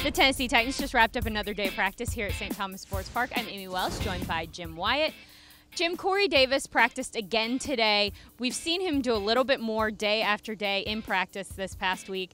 The Tennessee Titans just wrapped up another day of practice here at St. Thomas Sports Park. I'm Amie Wells, joined by Jim Wyatt. Jim, Corey Davis practiced again today. We've seen him do a little bit more day after day in practice this past week.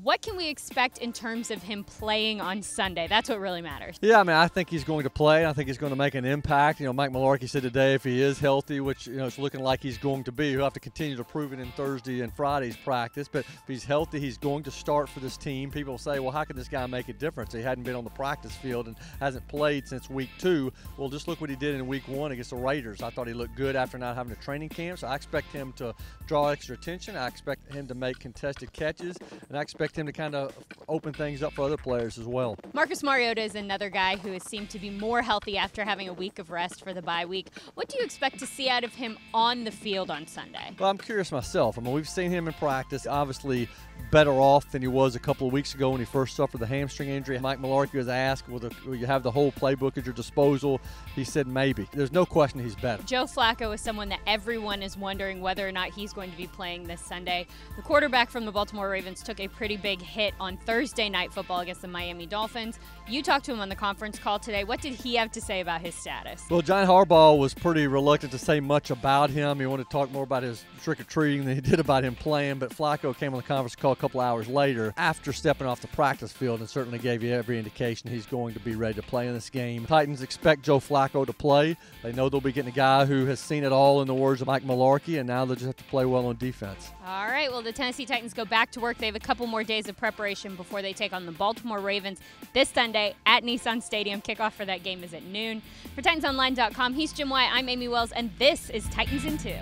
What can we expect in terms of him playing on Sunday? That's what really matters. Yeah, I mean, I think he's going to play. I think he's going to make an impact. You know, Mike Mularkey said today if he is healthy, which, you know, it's looking like he's going to be, he'll have to continue to prove it in Thursday and Friday's practice. But if he's healthy, he's going to start for this team. People say, well, how can this guy make a difference? He hadn't been on the practice field and hasn't played since week 2. Well, just look what he did in week 1 against the Raiders. I thought he looked good after not having a training camp. So I expect him to draw extra attention. I expect him to make contested catches. And I expect him to kind of open things up for other players as well. Marcus Mariota is another guy who has seemed to be more healthy after having a week of rest for the bye week. What do you expect to see out of him on the field on Sunday? Well, I'm curious myself. I mean, we've seen him in practice, obviously better off than he was a couple of weeks ago when he first suffered the hamstring injury. Mike Mularkey was asked, will you have the whole playbook at your disposal? He said maybe. There's no question he's better. Joe Flacco is someone that everyone is wondering whether or not he's going to be playing this Sunday. The quarterback from the Baltimore Ravens took a pretty big hit on Thursday Night Football against the Miami Dolphins. You talked to him on the conference call today. What did he have to say about his status? Well, John Harbaugh was pretty reluctant to say much about him. He wanted to talk more about his trick-or-treating than he did about him playing, but Flacco came on the conference call a couple hours later after stepping off the practice field and certainly gave you every indication he's going to be ready to play in this game. Titans expect Joe Flacco to play. They know they'll be getting a guy who has seen it all, in the words of Mike Mularkey, and now they'll just have to play well on defense. All right, well, the Tennessee Titans go back to work. They have a couple more days of preparation before they take on the Baltimore Ravens this Sunday at Nissan Stadium. Kickoff for that game is at noon. For TitansOnline.com, he's Jim Wyatt. I'm Amie Wells, and this is Titans in 2.